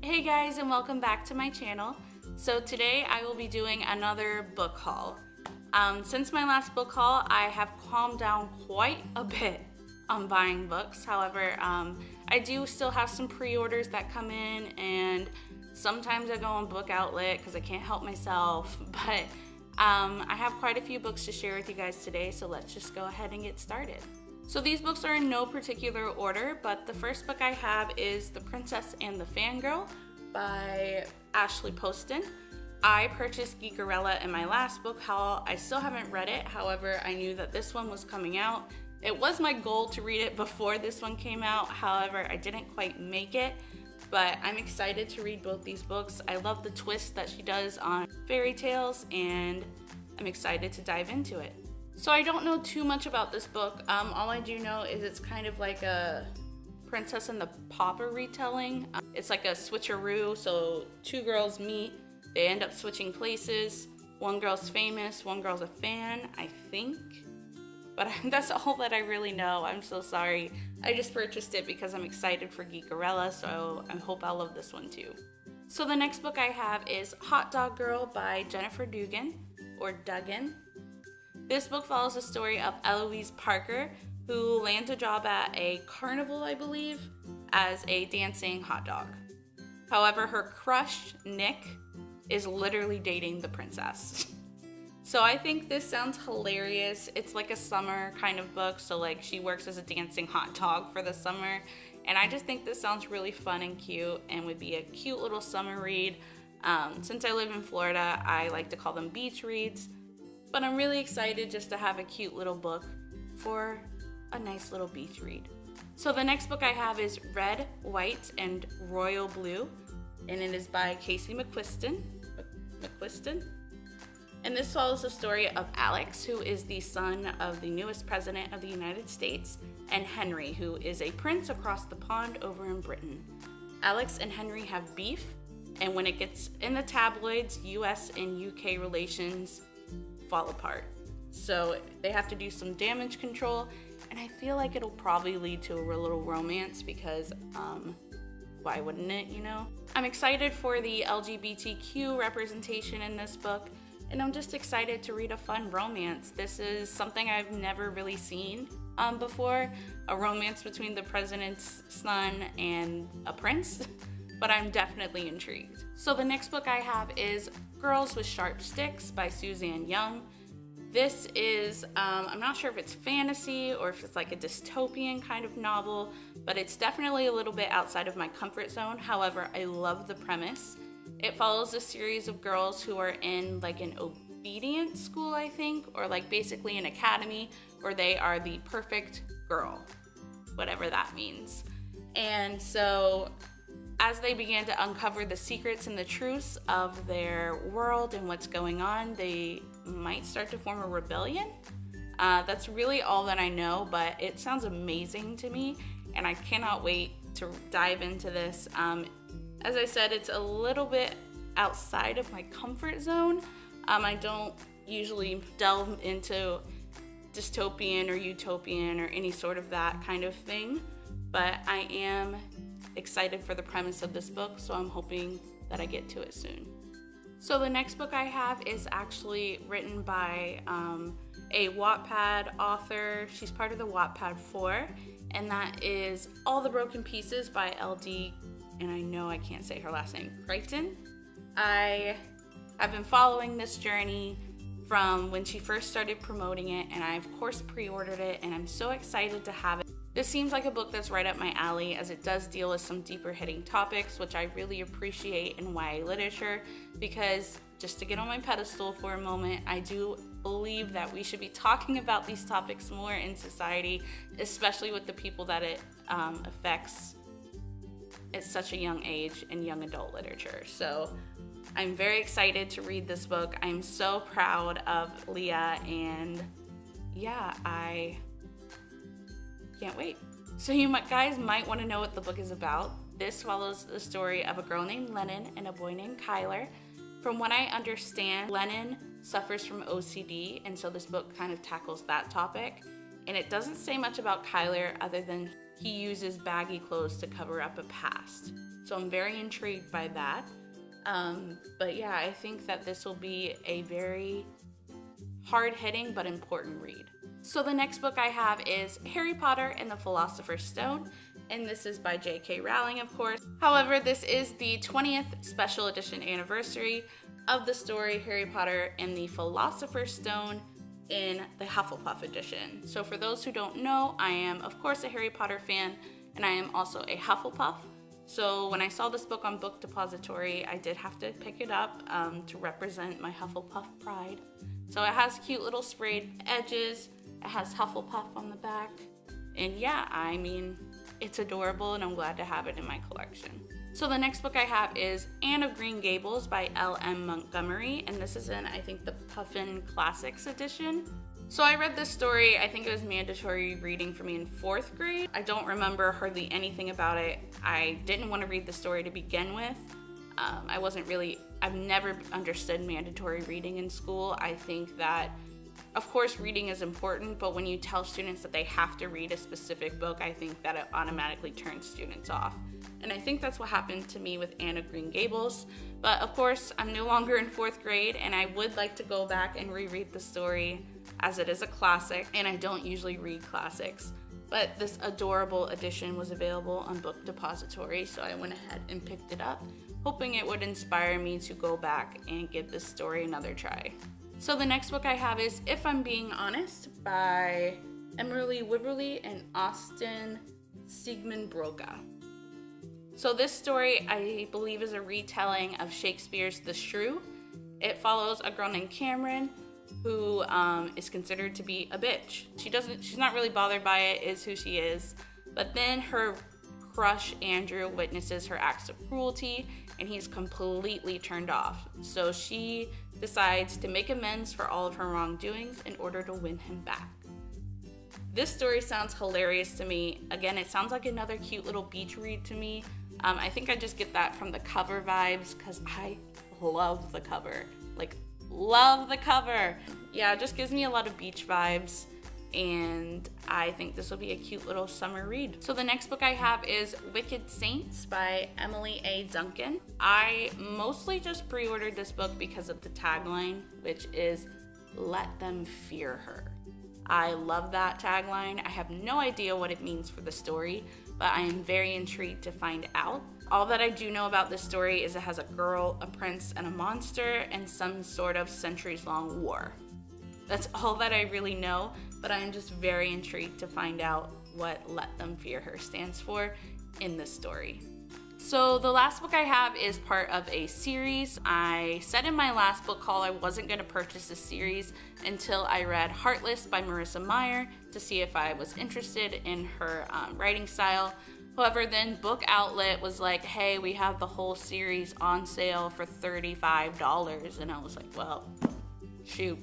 Hey guys, and welcome back to my channel. So today I will be doing another book haul. Since my last book haul, I have calmed down quite a bit on buying books. However, I do still have some pre-orders that come in, and sometimes I go on Book Outlet because I can't help myself. But I have quite a few books to share with you guys today, so let's just go ahead and get started. So these books are in no particular order, but the first book I have is The Princess and the Fangirl by Ashley Poston. I purchased Geekerella in my last book haul. I still haven't read it, however, I knew that this one was coming out. It was my goal to read it before this one came out, however, I didn't quite make it, but I'm excited to read both these books. I love the twist that she does on fairy tales, and I'm excited to dive into it. So I don't know too much about this book. All I do know is it's kind of like a Princess and the Pauper retelling. It's like a switcheroo, so two girls meet, they end up switching places. One girl's famous, one girl's a fan, I think. But that's all that I really know. I'm so sorry. I just purchased it because I'm excited for Geekerella, so I hope I'll love this one too. So the next book I have is Hot Dog Girl by Jennifer Dugan, or Dugan. This book follows the story of Eloise Parker, who lands a job at a carnival, I believe, as a dancing hot dog. However, her crush, Nick, is literally dating the princess. So I think this sounds hilarious. It's like a summer kind of book, so like she works as a dancing hot dog for the summer. And I just think this sounds really fun and cute and would be a cute little summer read. Since I live in Florida, I like to call them beach reads. But I'm really excited just to have a cute little book for a nice little beach read. So the next book I have is Red, White, and Royal Blue, and it is by Casey McQuiston. And this follows the story of Alex, who is the son of the newest president of the United States, and Henry, who is a prince across the pond over in Britain. Alex and Henry have beef, and when it gets in the tabloids, US and UK relations fall apart. So they have to do some damage control, and I feel like it'll probably lead to a little romance because why wouldn't it, you know? I'm excited for the LGBTQ representation in this book, and I'm just excited to read a fun romance. This is something I've never really seen before, a romance between the president's son and a prince, but I'm definitely intrigued. So the next book I have is Girls with Sharp Sticks by Suzanne Young. This is, I'm not sure if it's fantasy or if it's like a dystopian kind of novel, but it's definitely a little bit outside of my comfort zone. However, I love the premise. It follows a series of girls who are in like an obedience school, I think, or like basically an academy where they are the perfect girl, whatever that means. And so as they began to uncover the secrets and the truths of their world and what's going on, they might start to form a rebellion. That's really all that I know, but it sounds amazing to me, and I cannot wait to dive into this. As I said, it's a little bit outside of my comfort zone. I don't usually delve into dystopian or utopian or any sort of that kind of thing, but I am excited for the premise of this book, so I'm hoping that I get to it soon. So the next book I have is actually written by a Wattpad author. She's part of the Wattpad 4, and that is All the Broken Pieces by LD, and I know I can't say her last name, Crichton. I have been following this journey from when she first started promoting it, and I of course pre-ordered it, and I'm so excited to have it. This seems like a book that's right up my alley, as it does deal with some deeper hitting topics, which I really appreciate in YA literature, because just to get on my pedestal for a moment, I do believe that we should be talking about these topics more in society, especially with the people that it affects at such a young age in young adult literature. So I'm very excited to read this book. I'm so proud of Leah, and yeah, I can't wait. So you guys might want to know what the book is about. This follows the story of a girl named Lennon and a boy named Kyler. From what I understand, Lennon suffers from OCD, and so this book kind of tackles that topic. And it doesn't say much about Kyler other than he uses baggy clothes to cover up a past. So I'm very intrigued by that. But yeah, I think that this will be a very hard-hitting but important read. So the next book I have is Harry Potter and the Philosopher's Stone, and this is by J.K. Rowling, of course. However, this is the 20th special edition anniversary of the story Harry Potter and the Philosopher's Stone in the Hufflepuff edition. So for those who don't know, I am, of course, a Harry Potter fan, and I am also a Hufflepuff. So when I saw this book on Book Depository, I did have to pick it up to represent my Hufflepuff pride. So it has cute little sprayed edges, it has Hufflepuff on the back, and yeah, I mean, it's adorable and I'm glad to have it in my collection. So the next book I have is Anne of Green Gables by L.M. Montgomery, and this is in, I think, the Puffin Classics edition. So I read this story, I think it was mandatory reading for me in 4th grade. I don't remember hardly anything about it. I didn't want to read the story to begin with. I've never understood mandatory reading in school. I think that, of course, reading is important, but when you tell students that they have to read a specific book, I think that it automatically turns students off. And I think that's what happened to me with Anne of Green Gables. But of course, I'm no longer in 4th grade, and I would like to go back and reread the story as it is a classic, and I don't usually read classics. But this adorable edition was available on Book Depository, so I went ahead and picked it up, hoping it would inspire me to go back and give this story another try. So the next book I have is If I'm Being Honest by Emily Wibberley and Austin Sigmund-Broca. So this story, I believe, is a retelling of Shakespeare's The Shrew. It follows a girl named Cameron who is considered to be a bitch. She's not really bothered by it, is who she is. But then her crush, Andrew, witnesses her acts of cruelty, and he's completely turned off. So she decides to make amends for all of her wrongdoings in order to win him back. This story sounds hilarious to me. Again, it sounds like another cute little beach read to me. I think I just get that from the cover vibes because I love the cover. Love the cover. Yeah, it just gives me a lot of beach vibes, and I think this will be a cute little summer read. So the next book I have is Wicked Saints by Emily A. Duncan. I mostly just pre-ordered this book because of the tagline, which is "Let them fear her." I love that tagline. I have no idea what it means for the story, but I am very intrigued to find out. All that I do know about this story is it has a girl, a prince, and a monster, and some sort of centuries-long war. That's all that I really know, but I am just very intrigued to find out what Let Them Fear Her stands for in this story. So the last book I have is part of a series. I said in my last book haul I wasn't going to purchase this series until I read Heartless by Marissa Meyer to see if I was interested in her writing style. However, then Book Outlet was like, hey, we have the whole series on sale for $35. And I was like, well, shoot,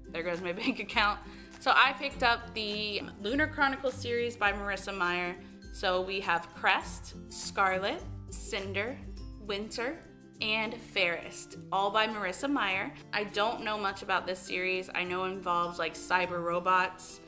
there goes my bank account. So I picked up the Lunar Chronicles series by Marissa Meyer. So we have Crest, Scarlet, Cinder, Winter, and Fairest, all by Marissa Meyer. I don't know much about this series. I know it involves cyber robots,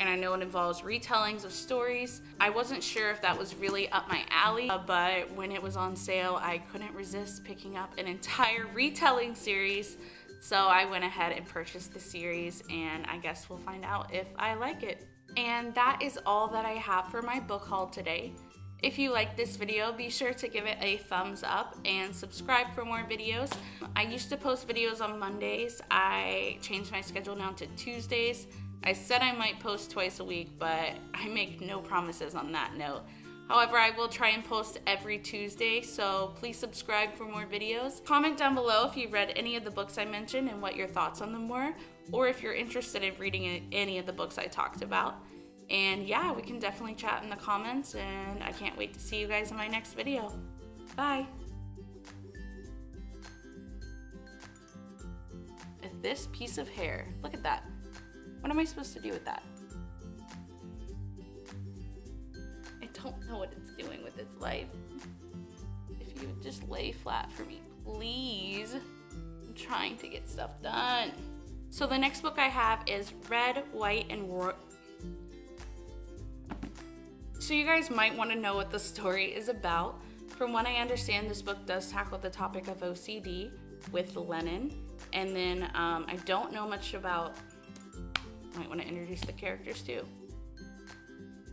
and I know it involves retellings of stories. I wasn't sure if that was really up my alley, but when it was on sale, I couldn't resist picking up an entire retelling series. So I went ahead and purchased the series, and I guess we'll find out if I like it. And that is all that I have for my book haul today. If you like this video, be sure to give it a thumbs up and subscribe for more videos. I used to post videos on Mondays. I changed my schedule now to Tuesdays. I said I might post twice a week, but I make no promises on that note. However, I will try and post every Tuesday, so please subscribe for more videos. Comment down below if you've read any of the books I mentioned and what your thoughts on them were, or if you're interested in reading any of the books I talked about. And yeah, we can definitely chat in the comments, and I can't wait to see you guys in my next video. Bye! If this piece of hair, look at that. What am I supposed to do with that? I don't know what it's doing with its life. If you would just lay flat for me, please. I'm trying to get stuff done. So the next book I have is Red, White, and Royal. So you guys might want to know what the story is about, From what I understand, this book does tackle the topic of OCD with Lennon. And then I don't know much about, I might want to introduce the characters too.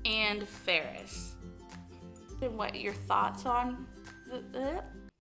And Ferris. And what your thoughts on